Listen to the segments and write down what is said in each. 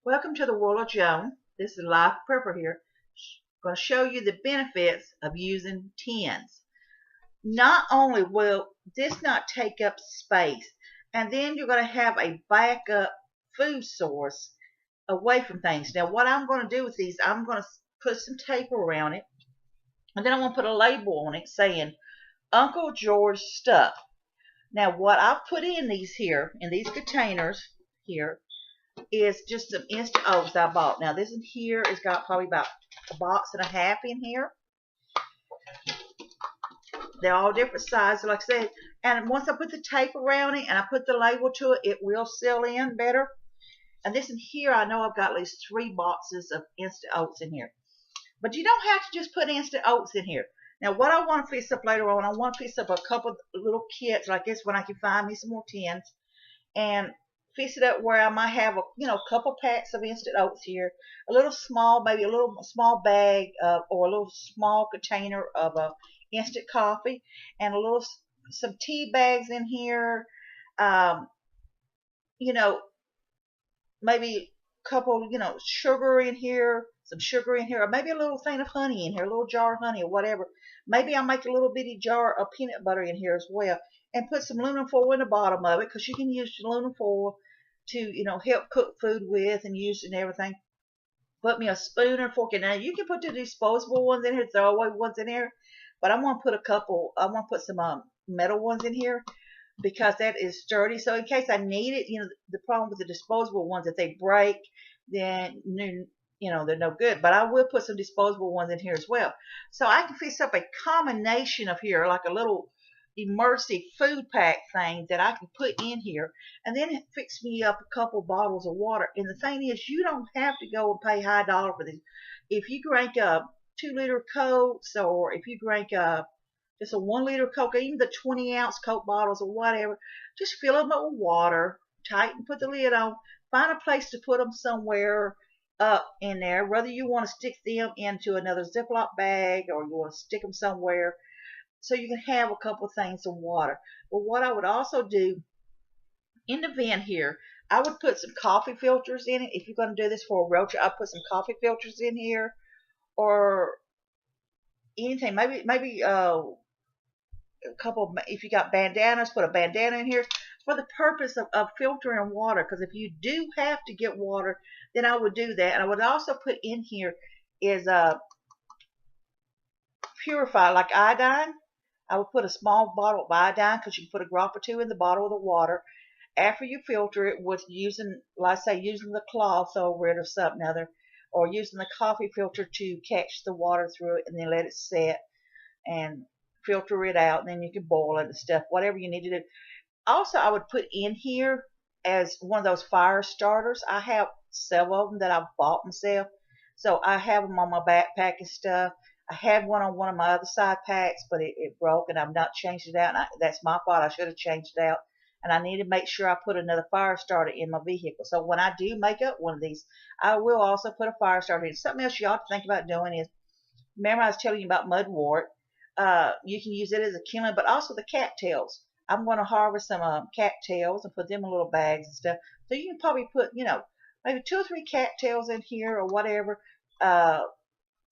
Welcome to the world of Joan. This is Life Prepper here. I'm going to show you the benefits of using tins. Not only will this not take up space, and then you're going to have a backup food source away from things. Now what I'm going to do with these, I'm going to put some tape around it, and then I'm going to put a label on it saying Uncle George stuff. Now what I've put in these containers here, is just some instant oats I bought. Now this in here has got probably about a box and a half in here. They're all different sizes, like I said. And once I put the tape around it and I put the label to it, it will seal in better. And this in here, I know I've got at least 3 boxes of instant oats in here. But you don't have to just put instant oats in here. Now what I want to fix up later on, I want to fix up a couple of little kits like this when I can find me some more tins. And fix it up where I might have a couple packs of instant oats here, a little small, maybe a little small bag or a little small container of instant coffee, and some tea bags in here, you know, maybe a couple, sugar in here, some sugar in here, or maybe a little thing of honey in here, a little jar of honey or whatever. Maybe I'll make a little bitty jar of peanut butter in here as well, and put some aluminum foil in the bottom of it, because you can use aluminum foil to, help cook food with and use it and everything. Put me a spoon and fork in. Now you can put the disposable ones in here, throwaway ones in here, but I'm going to put I want to put some metal ones in here because that is sturdy. So in case I need it, the problem with the disposable ones, if they break, then they're no good. But I will put some disposable ones in here as well. So I can fix up a combination of here, like a little immersive food pack thing that I can put in here, and then it fix me up a couple bottles of water. And the thing is, you don't have to go and pay high dollar for this. If you drink 2-liter Cokes, or if you drink just a 1-liter Coke, even the 20-ounce Coke bottles or whatever, just fill them up with water, tighten, put the lid on, find a place to put them somewhere up in there, whether you want to stick them into another Ziploc bag or you want to stick them somewhere so you can have a couple of things of water. But what I would also do in the vent here, I would put some coffee filters in it. If you're going to do this for a road trip, I'll put some coffee filters in here, or anything. Maybe a couple. If you got bandanas, put a bandana in here for the purpose of filtering water. Because if you do have to get water, then I would do that. And I would also put in here is purified, like iodine. I would put a small bottle of iodine, because you can put a drop or 2 in the bottle of the water after you filter it with using, let's say, using the cloth over it or something other, or using the coffee filter to catch the water through it and then let it set and filter it out, and then you can boil it and stuff, whatever you need to do. Also, I would put in here as one of those fire starters. I have several of them that I've bought myself, so I have them on my backpack and stuff. I had one on one of my other side packs, but it broke, and I've not changed it out. And that's my fault. I should have changed it out. And I need to make sure I put another fire starter in my vehicle. So when I do make up one of these, I will also put a fire starter in. Something else you ought to think about doing is, remember I was telling you about mudwort. You can use it as a kindling, but also the cattails. I'm going to harvest some cattails and put them in little bags and stuff. So you can probably put, maybe 2 or 3 cattails in here or whatever.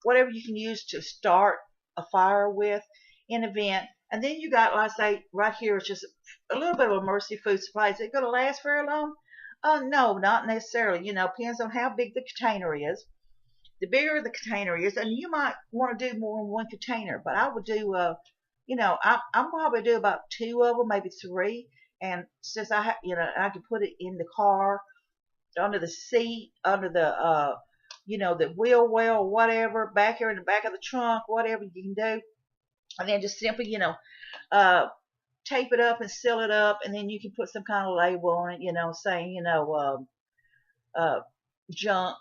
Whatever you can use to start a fire with in a vent. And then you got, like I say, right here is just a little bit of emergency food supply. Is it going to last very long? No, not necessarily. Depends on how big the container is. The bigger the container is, and you might want to do more than 1 container, but I would do, I'm probably do about 2 of them, maybe 3. And since I can put it in the car, under the seat, under the the wheel well, whatever, back here in the back of the trunk, whatever you can do. And then just simply, tape it up and seal it up, and then you can put some kind of label on it, saying, junk,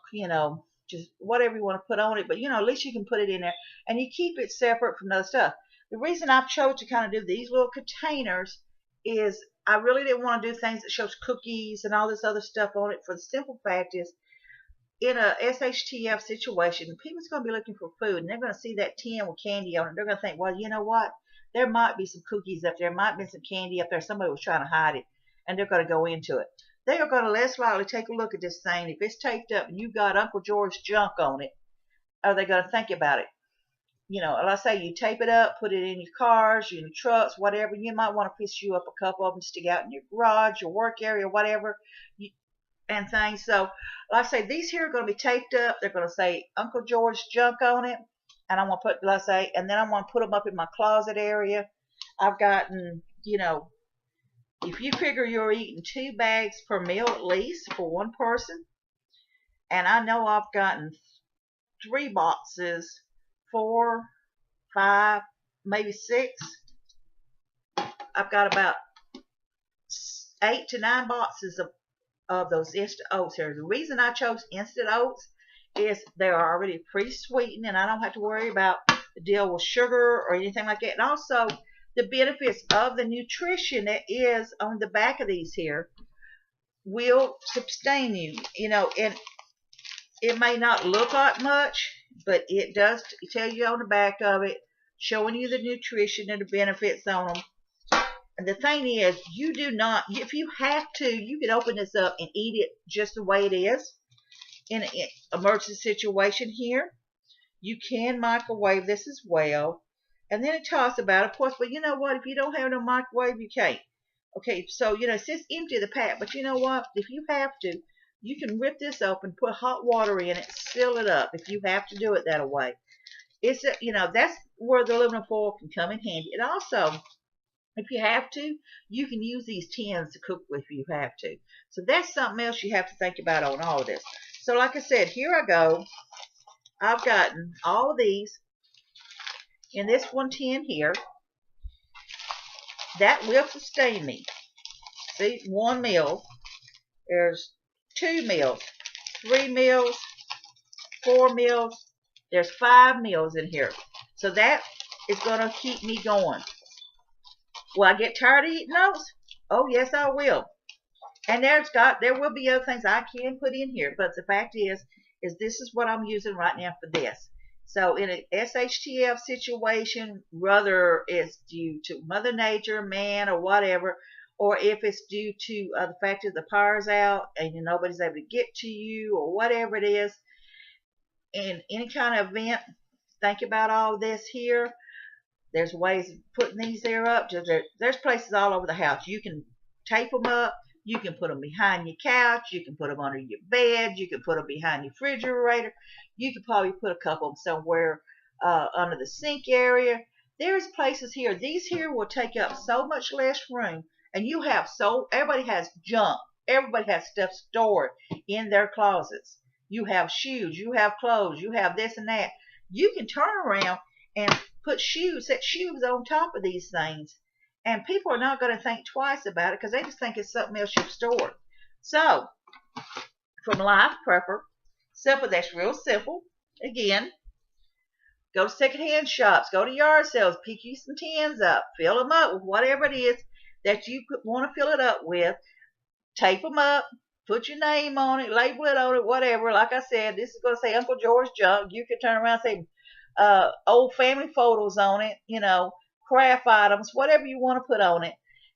just whatever you want to put on it. But, at least you can put it in there, and you keep it separate from other stuff. The reason I've chose to kind of do these little containers is I really didn't want to do things that shows cookies and all this other stuff on it, for the simple fact is, in a shtf situation, people's going to be looking for food, and they're going to see that tin with candy on it. They're going to think, well, you know what? There might be some cookies up there. Might be some candy up there. Somebody was trying to hide it, and they're going to go into it. they are going to less likely take a look at this thing. If it's taped up and you've got Uncle George's junk on it, are they going to think about it? You know, like I say, you tape it up, put it in your cars, in your trucks, whatever. You might want to fish you up a couple of them, stick out in your garage, your work area, whatever, and things. So, like I say, these here are going to be taped up. They're going to say Uncle George's junk on it, and I'm going to put, like I say, and then I'm going to put them up in my closet area. I've gotten, you know, if you figure you're eating 2 bags per meal at least for one person, and I know I've gotten 3 boxes, 4, 5, maybe 6. I've got about 8 to 9 boxes of those instant oats here. The reason I chose instant oats is they're already pre-sweetened, and I don't have to worry about the deal with sugar or anything like that. And also, the benefits of the nutrition that is on the back of these here will sustain you. You know, and it may not look like much, but it does tell you on the back of it, showing you the nutrition and the benefits on them. And the thing is, you do not, if you have to, you can open this up and eat it just the way it is in an emergency situation here. You can microwave this as well. And then it talks about, of course, but you know what? If you don't have no microwave, you can't. Okay, so, you know, it says empty the pack, but you know what? If you have to, you can rip this open, put hot water in it, seal it up if you have to do it that way. It's, you know, that's where the aluminum foil can come in handy. And also, if you have to, you can use these tins to cook with if you have to. So that's something else you have to think about on all of this. So like I said, here I go. I've gotten all of these in this one tin here. That will sustain me. See, 1 meal. There's 2 meals, 3 meals, 4 meals. There's 5 meals in here. So that is going to keep me going. Will I get tired of eating those? Oh, yes, I will. And there will be other things I can put in here. But the fact is this is what I'm using right now for this. So in an shtf situation, whether it's due to Mother Nature, man, or whatever, or if it's due to the fact that the power's out and nobody's able to get to you or whatever it is, in any kind of event, think about all this here. There's ways of putting these there up. There's places all over the house. You can tape them up. You can put them behind your couch. You can put them under your bed. You can put them behind your refrigerator. You could probably put a couple of them somewhere under the sink area. There's places here. These here will take up so much less room. And you have everybody has junk. Everybody has stuff stored in their closets. You have shoes. You have clothes. You have this and that. You can turn around and set shoes on top of these things. And people are not going to think twice about it because they just think it's something else you've stored. So, from Life Prepper, simple, that's real simple. Again, go to secondhand shops, go to yard sales, pick you some tins up, fill them up with whatever it is that you want to fill it up with. Tape them up, put your name on it, label it on it, whatever. Like I said, this is going to say Uncle George junk. You can turn around and say old family photos on it, you know, craft items, whatever you want to put on it.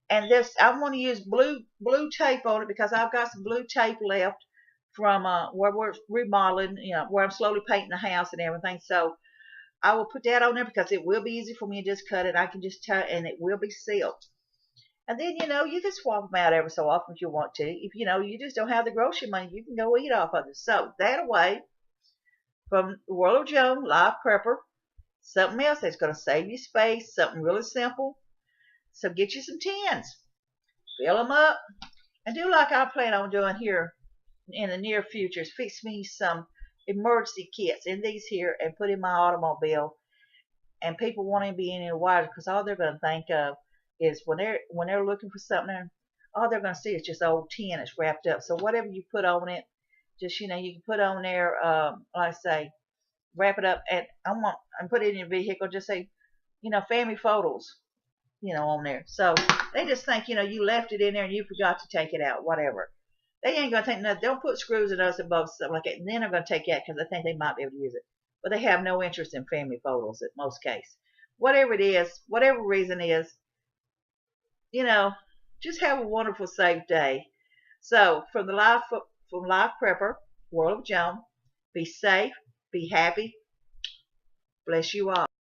And this, I'm going to use blue tape on it because I've got some blue tape left from where we're remodeling, you know, where I'm slowly painting the house and everything. So I will put that on there because it will be easy for me to just cut it. I can just tie it and it will be sealed. And then, you know, you can swap them out every so often if you want to. If, you know, you just don't have the grocery money, you can go eat off of it. So that away from the World of Joan, Live Prepper, something else that's going to save you space, something really simple. So get you some tins, fill them up, and do like I plan on doing here in the near future. Is fix me some emergency kits in these here and put in my automobile. And people won't even be any wiser because all they're going to think of is when they're looking for something, all they're going to see is just old tin that's wrapped up. So whatever you put on it, just, you know, you can put on there, like I say, wrap it up and put it in your vehicle. Just say, you know, family photos, you know, on there. So they just think, you know, you left it in there and you forgot to take it out, whatever. They ain't going to think nothing. They'll put screws and nuts and bolts, stuff like that, and then they're going to take it out because they think they might be able to use it. But they have no interest in family photos in most cases. Whatever it is, whatever reason is, you know, just have a wonderful, safe day. So from Live Prepper, World of Joan, be safe, be happy, bless you all.